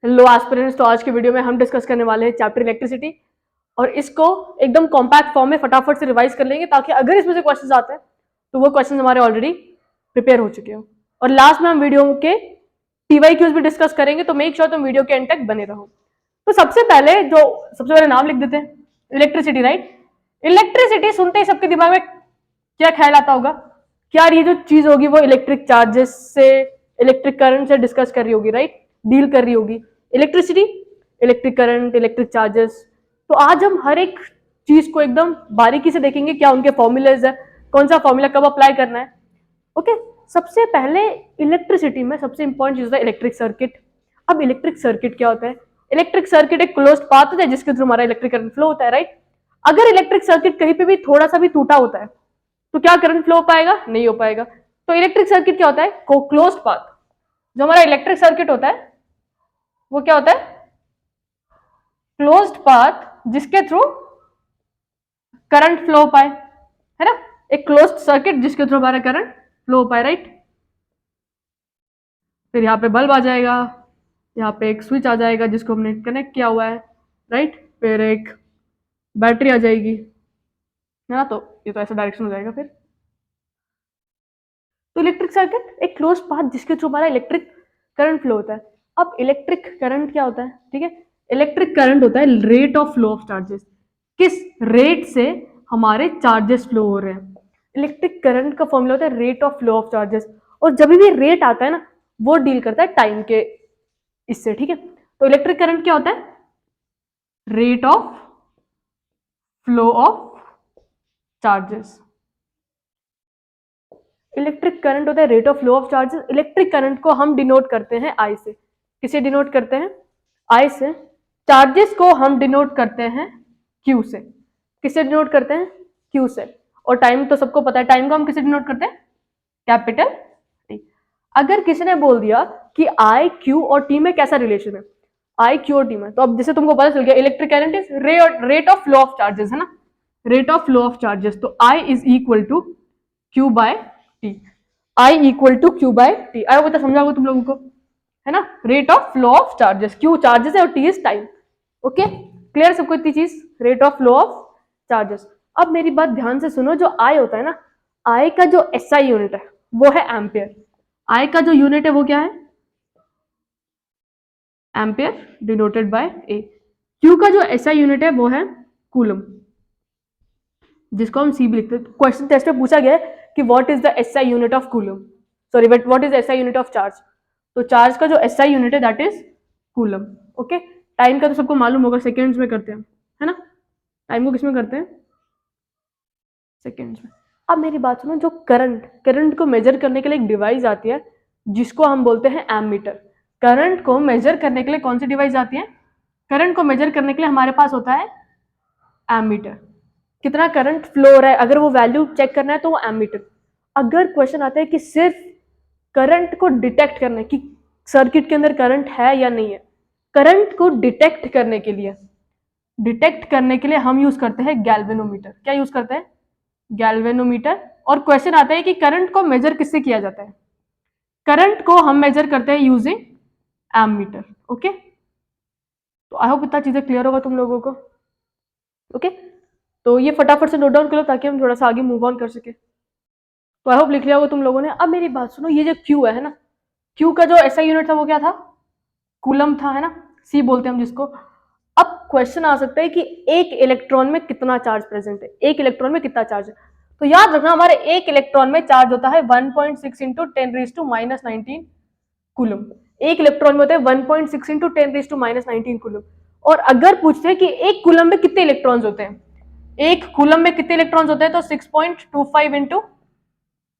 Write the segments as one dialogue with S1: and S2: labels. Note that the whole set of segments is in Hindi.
S1: हेलो एस्पिरेंट्स, तो आज के वीडियो में हम डिस्कस करने वाले हैं चैप्टर इलेक्ट्रिसिटी और इसको एकदम कॉम्पैक्ट फॉर्म में फटाफट से रिवाइज कर लेंगे ताकि अगर इसमें से क्वेश्चंस आते हैं तो वो क्वेश्चंस हमारे ऑलरेडी प्रिपेयर हो चुके हो। और लास्ट में हम वीडियो के PYQs भी डिस्कस करेंगे, तो मेक श्योर तुम वीडियो के एंड तक बने रहो। तो सबसे पहले नाम लिख देते हैं, इलेक्ट्रिसिटी, राइट। इलेक्ट्रिसिटी सुनते ही सबके दिमाग में क्या ख्याल आता होगा कि यार ये जो चीज होगी वो इलेक्ट्रिक चार्जेस से, इलेक्ट्रिक करंट से डिस्कस कर रही होगी, राइट, डील कर रही होगी। Electricity, electric current, electric charges. तो आज हम हर एक चीज को एकदम बारीकी से देखेंगे, क्या उनके फॉर्मूलेज है, कौन सा फॉर्मूला कब अप्लाई करना है। ओके, सबसे पहले इलेक्ट्रिसिटी में सबसे इंपॉर्टेंट चीज होता है इलेक्ट्रिक सर्किट। अब इलेक्ट्रिक सर्किट क्या होता है? इलेक्ट्रिक सर्किट एक क्लोज्ड पाथ है जिसके थ्रू हमारा इलेक्ट्रिक करंट फ्लो होता है, राइट। अगर इलेक्ट्रिक सर्किट कहीं पे भी थोड़ा सा भी टूटा होता है तो क्या करंट फ्लो हो पाएगा? नहीं हो पाएगा। तो इलेक्ट्रिक सर्किट क्या होता है? Closed path. जो हमारा इलेक्ट्रिक सर्किट होता है वो क्या होता है? क्लोज्ड पाथ जिसके थ्रू करंट फ्लो हो पाए, है ना। एक क्लोज्ड सर्किट जिसके थ्रू हमारा करंट फ्लो हो पाए, राइट। फिर यहाँ पे बल्ब आ जाएगा, यहाँ पे एक स्विच आ जाएगा जिसको हमने कनेक्ट किया हुआ है, राइट। फिर एक बैटरी आ जाएगी, है ना। तो ये तो ऐसा डायरेक्शन हो जाएगा। फिर तो इलेक्ट्रिक सर्किट एक क्लोज्ड पाथ जिसके थ्रू हमारा इलेक्ट्रिक करंट फ्लो होता है। अब इलेक्ट्रिक करंट क्या होता है? ठीक है, इलेक्ट्रिक करंट होता है rate of flow of charges. किस रेट से हमारे चार्जेस फ्लो हो रहे हैं। इलेक्ट्रिक करंट का फॉर्मूला होता है rate of flow of charges, और जब भी रेट आता है ना वो डील करता है टाइम के इससे, ठीक है। तो इलेक्ट्रिक करंट क्या होता है? Rate of flow of charges. Electric current होता है rate of flow of charges. Electric current को हम डिनोट करते हैं आई से। किसे डिनोट करते हैं? आई से। चार्जेस को हम डिनोट करते हैं क्यू से। किसे डिनोट करते हैं? क्यू से। और टाइम तो सबको पता है, टाइम को हम किसे डिनोट करते हैं? Capital T. अगर किसी ने बोल दिया कि आई, क्यू और टी में कैसा रिलेशन है, आई, क्यू और टी में, तो अब जैसे तुमको पता चल गया electric current is rate of flow of charges, है ना। Rate of flow of charges, तो I is equal to Q by T. I equal to Q by T. I बता समझा होगा तुम लोगों को, है ना। Rate of flow of charges, Q charges है और T is time. Okay, clear सबको इतनी चीज? Rate of flow of charges. अब मेरी बात ध्यान से सुनो, जो आई होता है ना, आई का जो एसआई यूनिट है वो है एम्पियर। आई का जो यूनिट है वो क्या है? Ampere denoted by A. Q का जो एसआई यूनिट है वो है कूलम, जिसको हम सी भी लिखते हैं। क्वेश्चन टेस्ट में पूछा गया है कि what is the SI unit of coulomb, sorry but what is SI unit of charge. तो चार्ज का जो एसआई यूनिट है that is coulomb. Okay, time का तो सबको मालूम होगा, सेकेंड्स में करते हैं, है ना। टाइम को किसमें करते हैं? सेकेंड्स में। अब मेरी बात सुनो, जो करंट को मेजर करने के लिए एक डिवाइस आती है जिसको हम बोलते हैं एमीटर। करंट को मेजर करने के लिए कौन सी डिवाइस आती है? करंट को मेजर करने के लिए हमारे पास होता है एमीटर। कितना करंट फ्लो हो रहा है अगर वो वैल्यू चेक करना है तो वो एमीटर। अगर क्वेश्चन आता है कि सिर्फ करंट को डिटेक्ट करने की, सर्किट के अंदर करंट है या नहीं है, करंट को डिटेक्ट करने के लिए हम यूज करते हैं गैल्वेनोमीटर। क्या यूज करते हैं? गैल्वेनोमीटर। और क्वेश्चन आता है कि करंट को मेजर किससे किया जाता है? करंट को हम मेजर करते हैं यूजिंग एमीटर। ओके, तो आई होप इतना चीजें क्लियर होगा तुम लोगों को। ओके, तो ये फटाफट से नोट डाउन कर लो ताकि हम थोड़ा सा आगे मूव ऑन कर सके। तो आई होप लिख लिया होगा तुम लोगों ने। अब मेरी बात सुनो, ये जो क्यू है ना, क्यू का जो ऐसा यूनिट था वो क्या था? कूलम था, है ना। सी बोलते हैं हम जिसको। अब क्वेश्चन आ सकता है कि एक इलेक्ट्रॉन में कितना चार्ज प्रेजेंट है, एक इलेक्ट्रॉन में कितना चार्ज है। तो याद रखना, हमारे एक इलेक्ट्रॉन में चार्ज होता है 1.6 इंटू 10⁻⁻⁹ कूलम। एक इलेक्ट्रॉन में होता है 1.6 इंटू 10⁻⁻⁹ कूलम। और अगर पूछते हैं कि एक कूलम में कितने इलेक्ट्रॉन्स होते हैं, एक कूलम में कितने इलेक्ट्रॉन्स होते हैं, तो 6.25 इंटू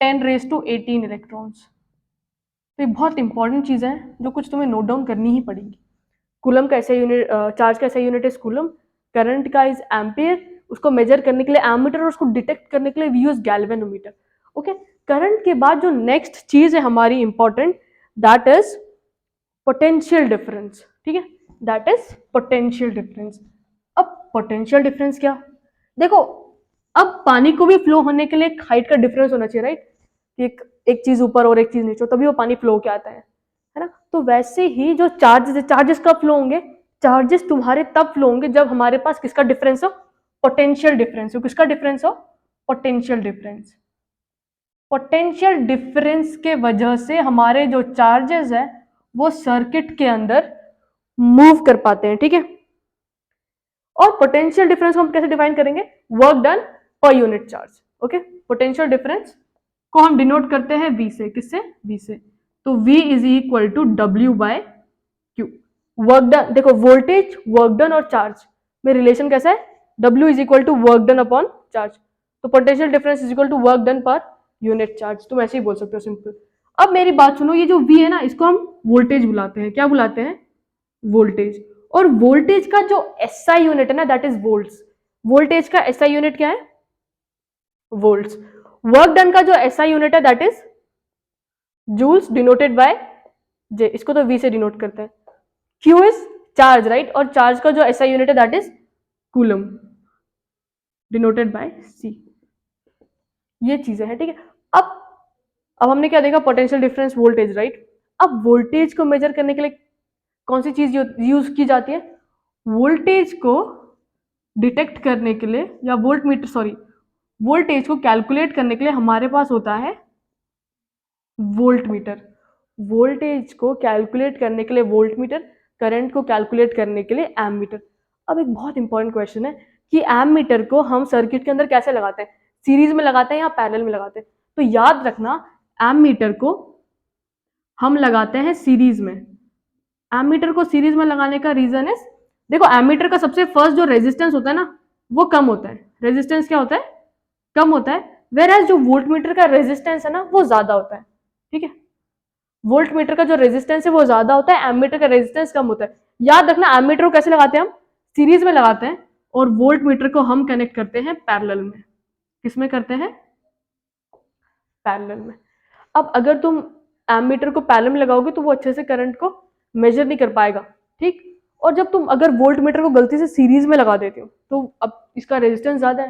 S1: 10⁻18 इलेक्ट्रॉन्स। तो ये बहुत इंपॉर्टेंट चीज है जो कुछ तुम्हें नोट डाउन करनी ही पड़ेगी। कूलम का ऐसा यूनिट, चार्ज का ऐसा यूनिट है कूलम। करंट का इज एम्पियर। उसको मेजर करने के लिए एमीटर और उसको डिटेक्ट करने के लिए we use galvanometer. Okay, current के बाद जो नेक्स्ट चीज है हमारी important, that is potential difference. ठीक है, दैट इज पोटेंशियल डिफरेंस। अब पोटेंशियल डिफरेंस क्या? देखो, अब पानी को भी फ्लो होने के लिए एक हाइट का डिफरेंस होना चाहिए, राइट। एक एक चीज ऊपर और एक चीज नीचे, तभी वो पानी फ्लो के आता है ना। तो तो वैसे ही जो चार्जेस है, चार्जेस कब फ्लो होंगे? चार्जेस तुम्हारे तब फ्लो होंगे जब हमारे पास किसका डिफरेंस हो? पोटेंशियल डिफरेंस हो। किसका डिफरेंस हो? Potential difference. पोटेंशियल डिफरेंस के वजह से हमारे जो चार्जेस है वो सर्किट के अंदर मूव कर पाते हैं, ठीक है। और पोटेंशियल डिफरेंस को हम कैसे डिफाइन करेंगे? Work done per unit charge. Okay, potential difference को हम डिनोट करते हैं V से। किससे? V से। तो V is equal to W by Q। Work done, देखो वोल्टेज, वर्क डन और चार्ज में रिलेशन कैसा है? W is equal to work done upon charge. तो potential difference is equal to work done per unit charge. तुम ऐसे ही बोल सकते हो, सिंपल। अब मेरी बात सुनो, ये जो V है ना, इसको हम वोल्टेज बुलाते हैं। क्या बुलाते हैं? वोल्टेज। और वोल्टेज का जो SI यूनिट है ना, दैट इज वोल्ट्स। वोल्टेज का SI यूनिट क्या है? वोल्ट्स। वर्क डन का जो SI यूनिट है that is joules, denoted by J। इसको तो V से डिनोट करते हैं। Q is charge, right. और चार्ज का जो SI यूनिट है that is coulomb, denoted by C। ये चीजें हैं, ठीक है। अब हमने क्या देखा? Potential difference, voltage, right. अब वोल्टेज को मेजर करने के लिए कौन सी चीज यूज की जाती है? वोल्टेज को डिटेक्ट करने के लिए, या वोल्ट मीटर, सॉरी, वोल्टेज को कैलकुलेट करने के लिए हमारे पास होता है वोल्ट मीटर। वोल्टेज को कैलकुलेट करने के लिए वोल्ट मीटर, करंट को कैलकुलेट करने के लिए एम मीटर। अब एक बहुत इंपॉर्टेंट क्वेश्चन है कि एम मीटर को हम सर्किट के अंदर कैसे लगाते हैं? सीरीज में लगाते हैं या पैरेलल में लगाते हैं? तो याद रखना, एम मीटर को हम लगाते हैं सीरीज में। एमीटर को सीरीज में लगाने का रीजन है, देखो एमीटर का सबसे फर्स्ट जो रेजिस्टेंस होता है ना, वो कम होता है। रेजिस्टेंस क्या होता है? कम होता है। वेर एज जो वोल्ट मीटर का रेजिस्टेंस है ना, वो ज्यादा होता है, ठीक है। वोल्ट मीटर का जो रेजिस्टेंस है वो ज्यादा होता है, एमीटर का रेजिस्टेंस कम होता है। याद रखना, एमीटर को कैसे लगाते हैं हम? सीरीज में लगाते हैं। और वोल्ट मीटर को हम कनेक्ट करते हैं पैरेलल में। किसमें करते हैं? पैरेलल में। अब अगर तुम एमीटर को पैरेलल में लगाओगे तो वो अच्छे से करंट को मेजर नहीं कर पाएगा, ठीक। और जब तुम अगर वोल्ट मीटर को गलती से सीरीज में लगा देते हो तो अब इसका रेजिस्टेंस ज्यादा है,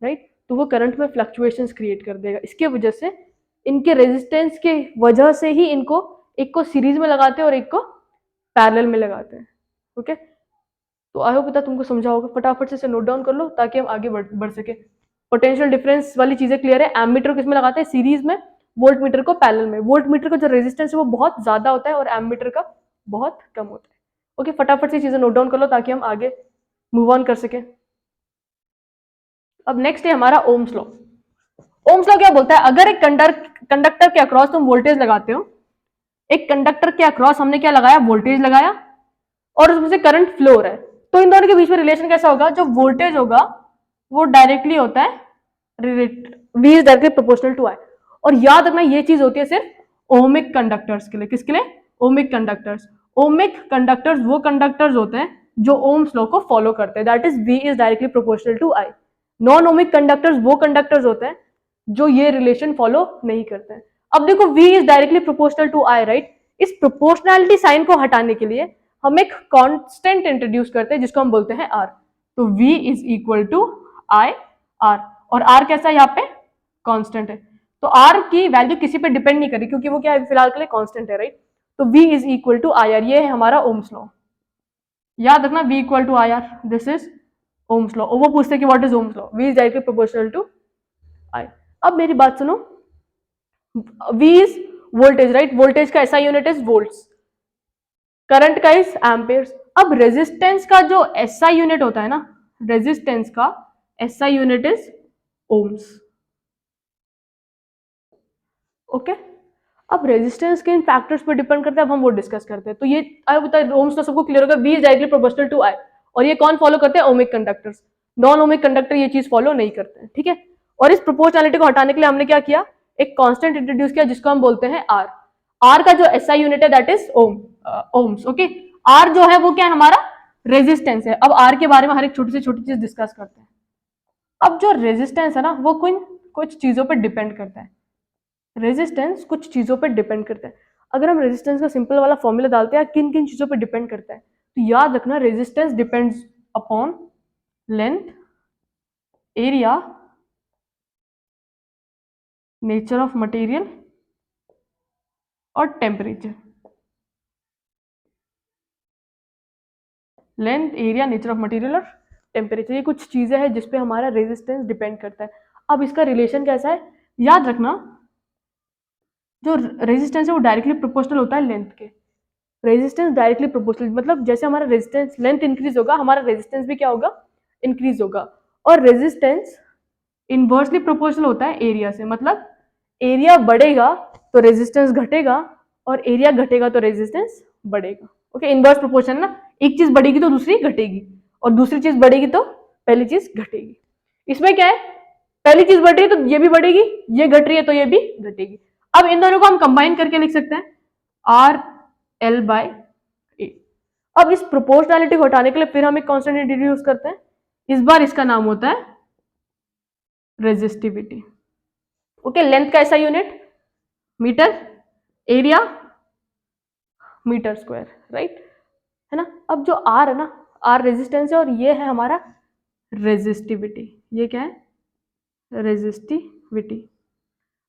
S1: राइट। तो वो करंट में फ्लक्चुएशंस क्रिएट कर देगा। इसके वजह से, इनके रेजिस्टेंस के वजह से ही इनको, एक को सीरीज में लगाते हैं और एक को पैरेलल में लगाते हैं। ओके, तो आई होप पता तुमको समझा होगा। फटाफट से इसे नोट डाउन कर लो ताकि हम आगे बढ़ सके। पोटेंशियल डिफरेंस वाली चीजें क्लियर है। एमीटर को किसमें लगाते हैं? सीरीज में। वोल्ट मीटर को पैरेलल में। वोल्ट मीटर का जो रेजिस्टेंस है वो बहुत ज्यादा होता है और एमीटर का बहुत कम होता है। ओके, फटाफट से चीजें नोट डाउन कर लो ताकि हम आगे मूव ऑन कर सके। अब नेक्स्ट है हमारा ओम्स लॉ। ओम्स लॉ क्या बोलता है? अगर एक कंडक्टर के अक्रॉस तुम वोल्टेज लगाते हो, एक कंडक्टर के अक्रॉस हमने क्या लगाया? वोल्टेज लगाया, और उसमें से करंट फ्लो हो रहा है, तो इन दोनों के बीच में रिलेशन कैसा होगा? जो वोल्टेज होगा वो डायरेक्टली होता है, V is directly proportional to I। और याद रखना, ये चीज होती है सिर्फ ओमिक कंडक्टर्स के लिए। किसके लिए? Ohmic conductors. ओमिक कंडक्टर्स वो कंडक्टर्स होते हैं जो ओम्स लॉ को फॉलो करते हैं, that is V is directly proportional to I। Non ohmic conductors वो कंडक्टर्स होते हैं जो ये रिलेशन फॉलो नहीं करते हैं। अब देखो, V is directly proportional to I, right. इस प्रोपोर्शनैलिटी साइन को हटाने के लिए हम एक कांस्टेंट इंट्रोड्यूस करते हैं जिसको हम बोलते हैं R। तो V is equal to I R। और R कैसा है? यहाँ पे कांस्टेंट है। तो R की वैल्यू किसी पे डिपेंड नहीं करी क्योंकि वो क्या है? फिलहाल के लिए कांस्टेंट है, राइट। तो V is equal to I R. ये है हमारा ओम्स लॉ। याद रखना, V equal to I R, this is Ohm's law. और वो पूछते हैं कि what is Ohm's law? V is directly proportional to I। अब मेरी बात सुनो, V is voltage, right. Voltage का SI unit is volts, current का इज एम्पेयर्स। अब रेजिस्टेंस का जो SI यूनिट होता है ना, रेजिस्टेंस का SI unit is ohms. Okay, अब रेजिस्टेंस के इन फैक्टर्स पर डिपेंड करता है, अब हम वो डिस्कस करते हैं। तो ये आई बता, ओम्स तो सबको क्लियर होगा, V is directly proportional to I। और ये कौन फॉलो करते हैं? Ohmic conductors. Non ohmic conductor ये चीज फॉलो नहीं करते हैं, ठीक है। और इस प्रोपोर्शनैलिटी को हटाने के लिए हमने क्या किया? एक कांस्टेंट इंट्रोड्यूस किया जिसको हम बोलते हैं R। R का जो SI यूनिट है that is ohms. Okay, R जो है वो क्या है? हमारा रेजिस्टेंस है। अब R के बारे में हर एक छोटी से छोटी चीज डिस्कस करते हैं। अब जो रेजिस्टेंस है ना, वो कुछ चीजों पर डिपेंड करता है। रेजिस्टेंस कुछ चीजों पर डिपेंड करता है। अगर हम रेजिस्टेंस का सिंपल वाला फॉर्मूला डालते हैं, किन किन चीजों पर डिपेंड करता है, तो याद रखना, resistance depends upon length, area, nature of material और temperature. Length, area, nature of material और टेम्परेचर, ये कुछ चीजें हैं जिसपे हमारा रेजिस्टेंस डिपेंड करता है। अब इसका रिलेशन कैसा है, याद रखना जो रेजिस्टेंस है वो डायरेक्टली प्रोपोर्शनल होता है लेंथ के। रेजिस्टेंस डायरेक्टली प्रोपोर्शनल, मतलब जैसे हमारा रेजिस्टेंस लेंथ इंक्रीज होगा, हमारा रेजिस्टेंस भी क्या होगा, इंक्रीज होगा। और रेजिस्टेंस इनवर्सली प्रोपोर्शनल होता है एरिया से, मतलब एरिया बढ़ेगा तो रेजिस्टेंस घटेगा और एरिया घटेगा तो रेजिस्टेंस बढ़ेगा। ओके, इनवर्स प्रोपोर्शन ना, एक चीज बढ़ेगी तो दूसरी घटेगी और दूसरी चीज बढ़ेगी तो पहली चीज घटेगी। इसमें क्या है, पहली चीज बढ़ रही है तो ये भी बढ़ेगी, ये घट रही है तो ये भी घटेगी। अब इन दोनों को हम कंबाइन करके लिख सकते हैं आर एल बाय ए। अब इस प्रोपोर्शनैलिटी को हटाने के लिए फिर हम एक कांस्टेंट इंट्रोड्यूस करते हैं, इस बार इसका नाम होता है रेजिस्टिविटी। ओके, लेंथ का ऐसा unit metre, area metre square, right है ना। अब जो आर है ना, आर रेजिस्टेंस है और ये है हमारा रेजिस्टिविटी। ये क्या है, रेजिस्टिविटी।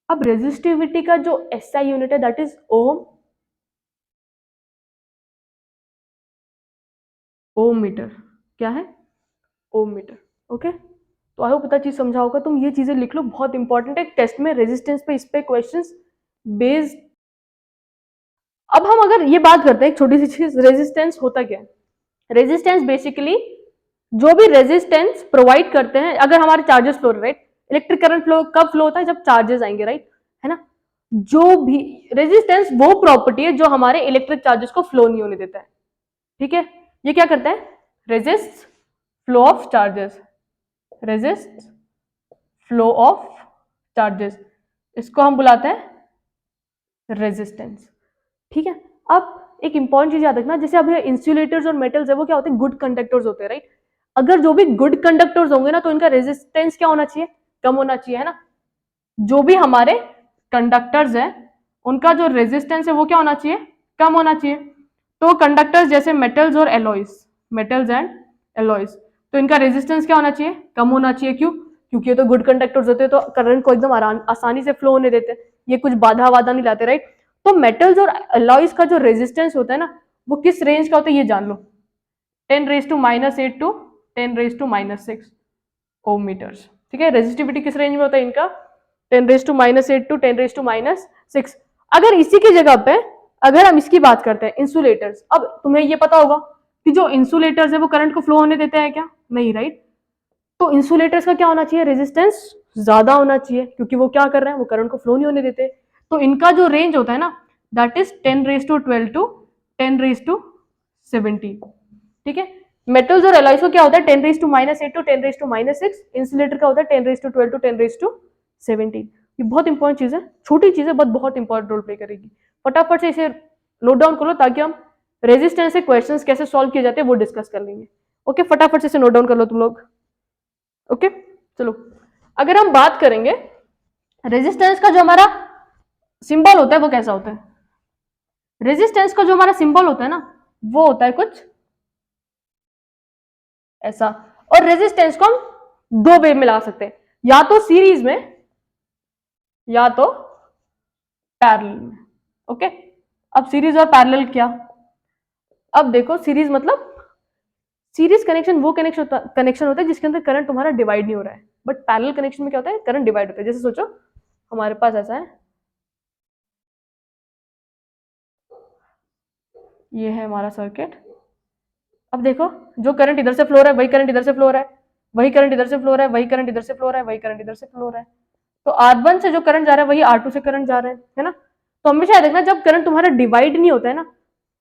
S1: अब रेजिस्टिविटी का जो एसआई यूनिट है that is ohm, ohm metre. क्या है, ओम मीटर। ओके, तो आई होप पता चीज समझा होगा। तुम ये चीजें लिख लो, बहुत इंपॉर्टेंट है टेस्ट में, रेजिस्टेंस पे इस पे क्वेश्चंस बेस्ड। अब हम अगर ये बात करते हैं एक छोटी सी चीज, रेजिस्टेंस होता क्या है। रेजिस्टेंस बेसिकली जो भी रेजिस्टेंस प्रोवाइड करते हैं, अगर हमारे charges flow, right, electric current flow कब फ्लो होता है, जब चार्जेस आएंगे, राइट है ना। जो भी रेजिस्टेंस वो प्रॉपर्टी है जो हमारे इलेक्ट्रिक चार्जेस को फ्लो नहीं होने देता है, ठीक है। ये क्या करता है, resist flow of charges, resist flow of charges, इसको हम बुलाते हैं रेजिस्टेंस, ठीक है। अब एक इंपॉर्टेंट चीज याद रखना, जैसे अब इंसुलेटर्स और मेटल्स है वो क्या होते हैं, गुड कंडक्टर्स होते हैं, राइट। अगर जो भी गुड कंडक्टर्स होंगे ना तो इनका रेजिस्टेंस क्या होना चाहिए, कम होना चाहिए, है ना। जो भी हमारे कंडक्टर्स हैं उनका जो रेजिस्टेंस है वो क्या होना चाहिए, कम होना चाहिए। तो कंडक्टर्स जैसे मेटल्स और एलॉयज, मेटल्स एंड एलॉयज, तो इनका रेजिस्टेंस क्या होना चाहिए, कम होना चाहिए। क्यों, क्योंकि ये तो गुड कंडक्टर्स होते हैं तो करंट को एकदम आसानी से फ्लो होने देते हैं, ये कुछ बाधा वाधा नहीं लाते, राइट। तो मेटल्स और एलॉयज का जो रेजिस्टेंस होता है ना वो किस रेंज का होता है ये जान लो, 10⁻⁸ टू 10⁻⁻6 ओम मीटर्स, ठीक है। रेजिस्टिविटी किस रेंज में होता है इनका, 10⁻⁸ टू 10⁻6। अगर इसी की जगह पे अगर हम इसकी बात करते हैं इंसुलेटर्स, अब तुम्हें ये पता होगा कि जो इंसुलेटर्स है वो करंट को फ्लो होने देते हैं क्या, नहीं, राइट। तो इंसुलेटर्स का क्या होना चाहिए, रेजिस्टेंस ज्यादा होना चाहिए, क्योंकि वो क्या कर रहे हैं, वो करंट को फ्लो नहीं होने देते। तो इनका जो रेंज होता है ना दैट इज 10⁻12 टू 10⁻17, ठीक है। मेटल्स और एलॉयज को क्या होता है 10⁻⁸ टू 10⁻6, इंसुलेटर का होता है 10⁻12 टू 10⁻17। ये बहुत इंपॉर्टेंट चीज है, छोटी चीज है बट बहुत इंपॉर्टेंट रोल प्ले करेगी। फटाफट से इसे नोट डाउन कर लो ताकि हम रेजिस्टेंस से क्वेश्चंस कैसे सॉल्व किए जाते हैं वो डिस्कस कर लेंगे। ओके, फटाफट से इसे नोट डाउन कर लो तुम लोग। ओके, चलो अगर हम बात करेंगे रेजिस्टेंस का जो हमारा सिंबल होता है वो कैसा होता है, रेजिस्टेंस का जो हमारा सिंबल होता है ना वो होता है कुछ ऐसा। और रेजिस्टेंस को हम दो वे में ला सकते हैं, या तो सीरीज में या तो पैरेलल में। ओके, अब सीरीज और पैरेलल क्या, अब देखो सीरीज मतलब सीरीज कनेक्शन वो कनेक्शन होता है जिसके अंदर करंट तुम्हारा डिवाइड नहीं हो रहा है, बट पैरेलल कनेक्शन में क्या होता है, करंट डिवाइड होता है। जैसे सोचो हमारे पास ऐसा है, ये है हमारा सर्किट। अब देखो जो करंट इधर से फ्लो हो रहा है वही करंट इधर से फ्लो हो रहा है, वही करंट इधर से फ्लो हो रहा है, वही करंट इधर से फ्लो हो रहा है, वही करंट इधर से फ्लो हो रहा है। तो R1 से जो करंट जा रहा है वही R2 से करंट जा रहा है ना। तो हमेशा याद रखना जब करंट तुम्हारा डिवाइड नहीं होता है ना,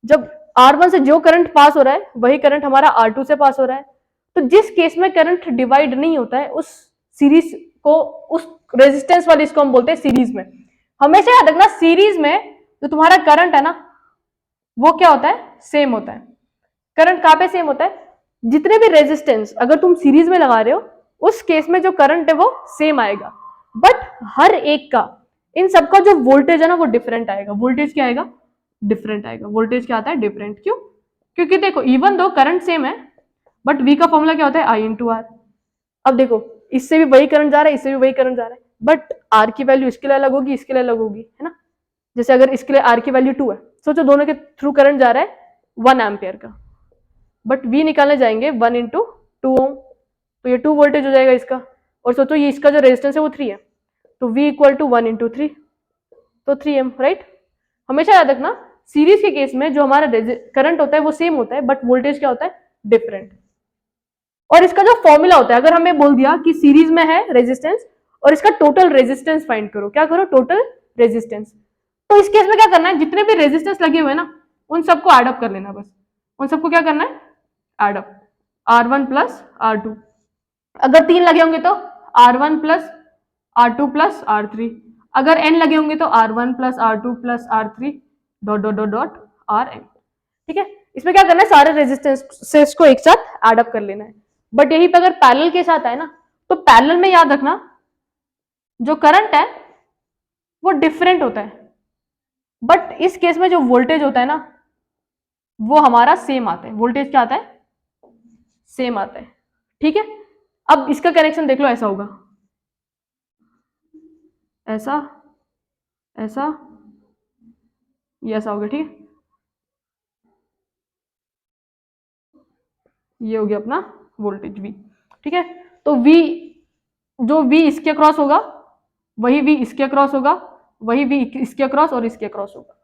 S1: जब R1 से जो करंट पास हो रहा है वही करंट हमारा R2 से पास हो रहा है। तो जिस केस में करंट डिवाइड नहीं होता है उस सीरीज को, उस रेजिस्टेंस वाली इसको हम बोलते हैं सीरीज में। हमेशा याद रखना सीरीज में जो तुम्हारा करंट है ना वो क्या होता है, सेम होता है। करंट कहां पे सेम होता है, जितने भी रेजिस्टेंस अगर तुम सीरीज में लगा रहे हो उस केस में जो करंट है वो सेम आएगा, बट हर एक का, इन सबका जो वोल्टेज है ना वो डिफरेंट आएगा। वोल्टेज क्या आएगा, डिफरेंट आएगा। वोल्टेज क्या आता है, डिफरेंट। क्यों, क्योंकि देखो इवन दो करंट सेम है बट V का फॉर्मूला क्या होता है, I/R। अब देखो इससे भी वही करंट जा रहा है, इससे भी वही करंट जा रहा है, बट R की वैल्यू इसके लिए अलग होगी, इसके लिए अलग होगी, है ना। जैसे अगर इसके लिए R की वैल्यू 2 है, सोचो दोनों के थ्रू करंट जा रहा है 1 एम्पियर का, बट V निकालने जाएंगे 1 इंटू 2 ओम, तो ये 2 वोल्टेज हो जाएगा इसका। और सोचो ये इसका जो रेजिस्टेंस है वो 3 है, तो V इक्वल टू 1 इंटू 3, तो 3 M, राइट। हमेशा याद रखना सीरीज के केस में जो हमारा करंट होता है वो सेम होता है, बट वोल्टेज क्या होता है, डिफरेंट। और इसका जो फॉर्मूला होता है, अगर हमें बोल दिया कि सीरीज में है रेजिस्टेंस और इसका टोटल रेजिस्टेंस फाइंड करो, क्या करो, टोटल रेजिस्टेंस। तो इस केस में क्या करना है, जितने भी रेजिस्टेंस लगे हुए हैं ना उन सबको एड अप कर लेना, बस उन सबको क्या करना है, add up, R1 plus R2। अगर 3 लगे होंगे तो R1 plus R2 plus R3, अगर n लगे होंगे तो R1 plus R2 plus R3 dot dot dot dot Rn। ठीक है, इसमें क्या करना है, सारे रेजिस्टेंसेस को एक साथ एड अप कर लेना है। बट यही पे अगर पैरेलल के साथ है ना, तो पैरेलल में याद रखना जो करंट है वो डिफरेंट होता है, बट इस केस में जो वोल्टेज होता है ना वो हमारा सेम आता है। वोल्टेज क्या आता है, सेम आता है। ठीक है, अब इसका कनेक्शन देख लो, ऐसा होगा, ऐसा ऐसा, ये ऐसा होगा। ठीक है, ये हो गया अपना वोल्टेज V। ठीक है, तो V, जो V इसके अक्रॉस होगा वही V इसके अक्रॉस होगा, वही V इसके अक्रॉस और इसके अक्रॉस होगा।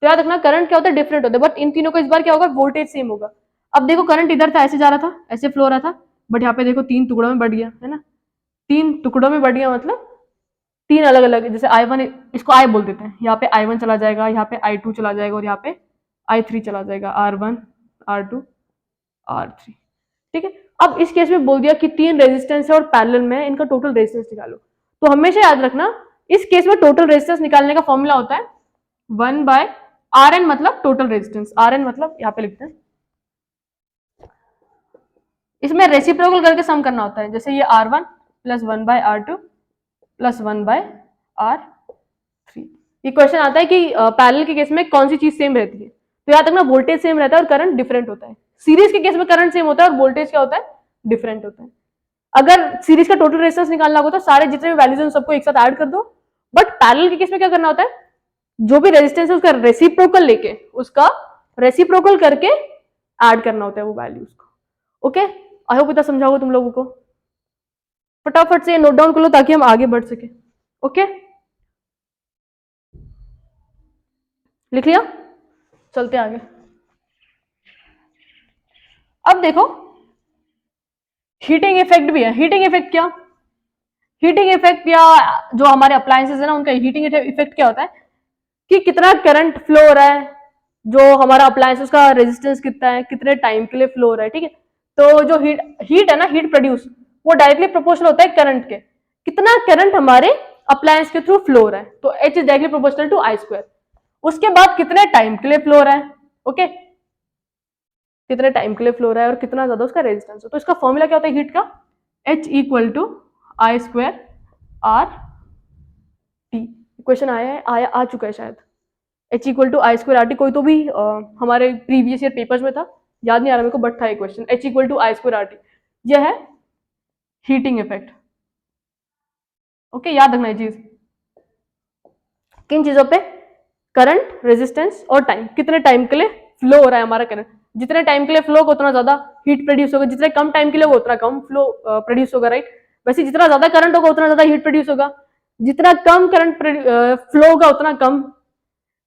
S1: तो याद रखना करंट क्या होता है, डिफरेंट होता है, बट इन तीनों का इस बार क्या होगा, वोल्टेज सेम होगा। अब देखो करंट इधर था, ऐसे जा रहा था, ऐसे फ्लो हो रहा था, बट यहाँ पे देखो 3 टुकड़ों में बढ़ गया, है ना। 3 टुकड़ों में बढ़ गया मतलब 3 अलग अलग, जैसे I1, इसको I बोल देते हैं, यहाँ पे I1 चला जाएगा, यहाँ पे I2 चला जाएगा और यहाँ पे I3 चला जाएगा, R1 R2 R3। ठीक है, अब इस केस में बोल दिया कि 3 रेजिस्टेंस है और पैरेलल में इनका टोटल रेजिस्टेंस निकालो। तो हमेशा याद रखना इस केस में टोटल रेजिस्टेंस निकालने का फॉर्मूला होता है 1 बाय Rn, मतलब टोटल रेजिस्टेंस। Rn मतलब यहाँ पे लिखते हैं, इसमें रेसिप्रोकल करके सम करना होता है, जैसे ये R1 plus 1 bye R2 plus 1 bye R3। ये क्वेश्चन आता है कि पैरेलल के केस में कौन सी चीज सेम रहती है, तो याद रखना वोल्टेज सेम रहता है और करंट डिफरेंट होता है। सीरीज के केस में करंट सेम होता है और वोल्टेज क्या होता है, डिफरेंट होता है। अगर सीरीज का टोटल रेजिस्टेंस निकालना होगा तो सारे जितने भी वैल्यूज हैं सबको एक साथ ऐड कर दो, बट पैरेलल के केस में क्या करना होता है, जो भी रेजिस्टेंस है उसका रेसिप्रोकल लेके, उसका रेसिप्रोकल करके ऐड करना होता है वो वैल्यूज को। ओके, आई होप इतना समझाओगे तुम लोगों को। फटाफट से नोट डाउन कर लो ताकि हम आगे बढ़ सके। ओके, लिख लिया, चलते आगे। अब देखो हीटिंग इफेक्ट भी है। हीटिंग इफेक्ट क्या, हीटिंग इफेक्ट या जो हमारे अप्लायंसेस है ना उनका हीटिंग इफेक्ट क्या होता है कि कितना करंट फ्लो हो रहा है, जो हमारा अप्लायंसेस का रेजिस्टेंस कितना है, कितने टाइम के लिए फ्लो हो रहा है। ठीक है, तो जो हीट है ना, हीट प्रोड्यूस, वो डायरेक्टली प्रोपोर्शनल होता है करंट के, कितना करंट हमारे अप्लायंस के थ्रू फ्लो हो रहा है, तो H is directly proportional to I²। उसके बाद कितने टाइम के लिए फ्लो हो रहा है, ओके, कितने टाइम के लिए फ्लो हो रहा है और कितना ज्यादा उसका रेजिस्टेंस है। तो इसका फॉर्मूला क्या होता है हीट का, H equal to I² RT। Question आ चुका है शायद, H इक्वल टू I²RT, कोई तो भी हमारे प्रीवियस ईयर पेपर्स में था, याद नहीं आ रहा मेरे को, बट था ये question, H equal to I²RT। यह है हीटिंग इफेक्ट। ओके, याद रखना ये चीज, किन चीजों पे, करंट, रेजिस्टेंस और टाइम, कितने टाइम के लिए फ्लो हो रहा है हमारा करंट। जितने टाइम के लिए फ्लो होगा उतना ज्यादा हीट प्रोड्यूस होगा, जितने कम टाइम के लिए होगा उतना कम फ्लो प्रोड्यूस होगा, राइट। वैसे जितना ज्यादा करंट होगा उतना ज्यादा हीट प्रोड्यूस होगा, जितना कम करंट फ्लो होगा उतना कम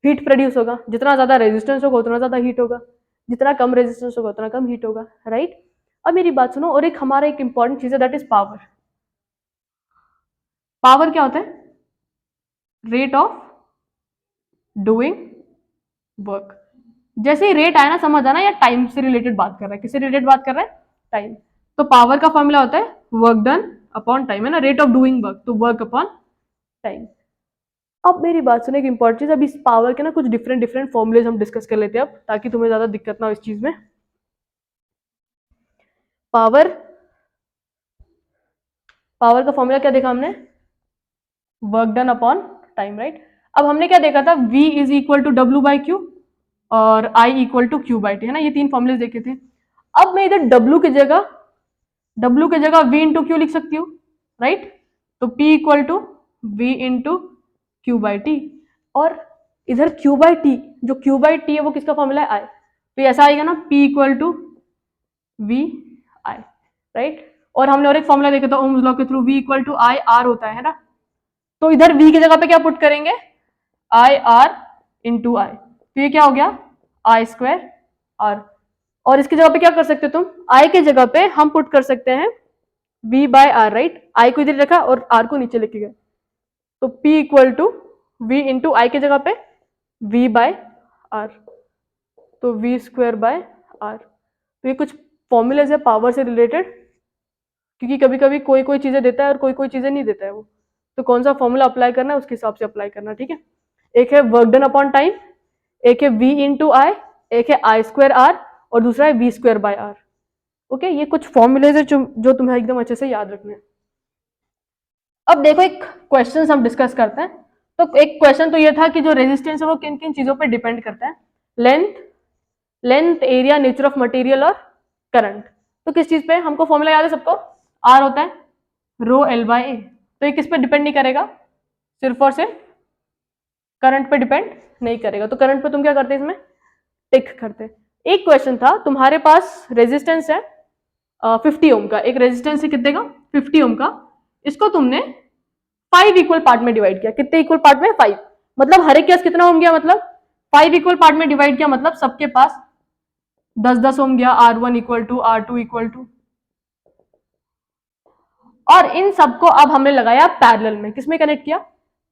S1: हीट प्रोड्यूस होगा, जितना ज्यादा रेजिस्टेंस होगा उतना ज्यादा हीट होगा, जितना कम रेजिस्टेंस होगा उतना कम हीट होगा, राइट। अब मेरी बात सुनो, और एक हमारा एक इंपॉर्टेंट चीज है, दैट इज पावर। पावर क्या होता है, रेट ऑफ डूइंग वर्क। जैसे ही रेट आया ना, समझ आना या टाइम से रिलेटेड बात कर रहा है, किससे रिलेटेड बात कर रहा है, टाइम। तो पावर का फॉर्मूला होता है वर्क डन अपॉन टाइम, है ना, रेट ऑफ डूइंग वर्क, तो वर्क अपॉन टाइम। अब मेरी बात सुने, एक इंपॉर्टेंट चीज, अब इस पावर के ना कुछ डिफरेंट डिफरेंट फॉर्मुलेज हम डिस्कस कर लेते हैं अब, ताकि तुम्हें ज्यादा दिक्कत ना हो इस चीज में। पावर, पावर का फॉर्मूला क्या देखा हमने, work done upon time, right. अब हमने क्या देखा था, V is equal to W/Q और I इक्वल टू Q/T, है ना, ये 3 फॉर्मुलेज देखे थे। अब मैं इधर W की जगह V इंटू क्यू लिख सकती हूँ, राइट। तो P equal to V into Q/T, और इधर Q/T, जो Q/T है वो किसका फॉर्मूला है, I, तो ऐसा आएगा ना, P equal to V I, right. और हमने और एक फॉर्मूला देखा था ओम्स लॉ के through, V equal to I R होता है ना। तो इधर V की जगह पे क्या पुट करेंगे, आई आर इंटू आई, तो ये क्या हो गया आई स्क्वायर आर। और इसकी जगह पे क्या कर सकते हो तुम, आई के जगह पे हम पुट कर सकते हैं V बाय आर, राइट। आई को इधर रखा और आर को नीचे लेके गए, तो P equal to V into I के जगह पे V बाय आर, तो V स्क्वायर बाय आर। तो ये कुछ फॉर्मूलेज है पावर से रिलेटेड, क्योंकि कभी कभी कोई कोई चीजें देता है और कोई कोई चीजें नहीं देता है वो, तो कौन सा फॉर्मूला अप्लाई करना है उसके हिसाब से अप्लाई करना, ठीक है। एक है वर्क डन अपॉन टाइम, एक है V इंटू आई, एक है आई स्क्वायर आर, और दूसरा है V square by R. Okay, ये कुछ फॉर्मूलेज है जो तुम्हें एकदम अच्छे से याद रखने हैं। अब देखो एक क्वेश्चन हम डिस्कस करते हैं। तो एक क्वेश्चन तो ये था कि जो रेजिस्टेंस है वो किन किन चीजों पर डिपेंड करता है, length, area, nature of material और करंट। तो किस चीज पे, हमको फॉर्मूला याद है सबको, आर होता है रो एल बाय ए। तो ये किस पे डिपेंड नहीं करेगा, सिर्फ और सिर्फ करंट पे डिपेंड नहीं करेगा। तो करंट पे तुम क्या करते इसमें, टिक करते। एक क्वेश्चन था, तुम्हारे पास रेजिस्टेंस है 50 ओम का, एक रेजिस्टेंस है कितने का, 50 ओम का। इसको तुमने 5 इक्वल पार्ट में डिवाइड किया, कितने इक्वल पार्ट में, 5। मतलब हर एक केस कितना ओम गया, मतलब 5 इक्वल पार्ट में डिवाइड किया, मतलब सबके पास 10-10 ओम गया। R1 equal to R2 equal to, और इन सबको अब हमने लगाया पैरेलल में, किसमें कनेक्ट किया,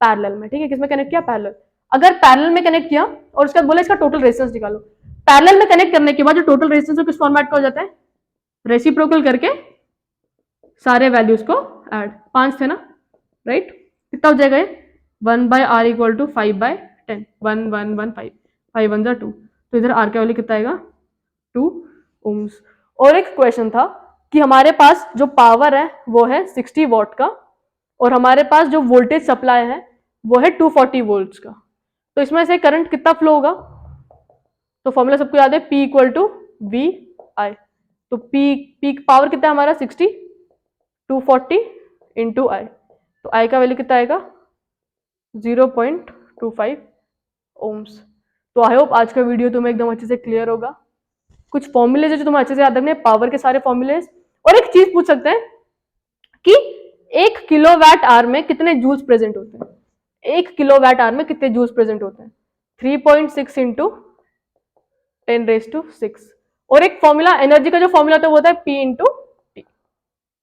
S1: पैरेलल में, ठीक है। किसमें कनेक्ट किया, पैरेलल। अगर पैरेलल में कनेक्ट किया और उसके बाद बोले इसका टोटल रेजिस्टेंस निकालो, पैरेलल में कनेक्ट करने के बाद जो टोटल रेजिस्टेंस है किस फॉर्मेट का हो जाता है, रेसिप्रोकल करके सारे वैल्यूज को ऐड, 5 थे ना, राइट। कितना हो जाएगा ये, 1 by R equal to 5 by 10, 1 1 1 5, 5 1 जा 2, तो इधर आर का वैल्यू कितना आएगा, 2 ओम्स। और एक क्वेश्चन था कि हमारे पास जो पावर है वो है 60 वॉट का, और हमारे पास जो वोल्टेज सप्लाई है वो है 240 वोल्ट्स का। तो इसमें से करंट कितना फ्लो होगा, तो फॉर्मूला सबको याद है, P इक्वल टू वी आई। तो P पावर कितना है हमारा 60, 240 इंटू आई, तो आई का वैल्यू कितना आएगा 0.25 ओम्स। तो आई होप आज का वीडियो तुम्हें एकदम अच्छे से क्लियर होगा। कुछ फॉर्मूलेज है जो तुम्हें अच्छे से याद रखने, पावर के सारे फॉर्मूलेज। और एक चीज पूछ सकते हैं कि 1 किलोवाट आवर में कितने जूल्स प्रेजेंट होते हैं, 1 किलोवाट आवर में कितने जूल्स प्रेजेंट होते हैं, 3.6 इंटू 10⁶। और एक फॉर्मूला एनर्जी का जो फॉर्मूला था वो होता है P इंटू टी।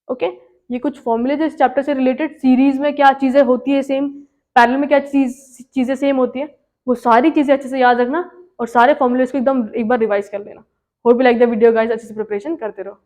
S1: ओके, ये कुछ फॉर्मूले इस चैप्टर से रिलेटेड, सीरीज में क्या चीजें होती है सेम, पैरेलल में क्या चीजें सेम होती है, वो सारी चीजें अच्छे से याद रखना और सारे फॉर्मूले को एकदम एक बार रिवाइज कर लेना। Hope you like the video guys, अच्छे से प्रिपरेशन करते रहो।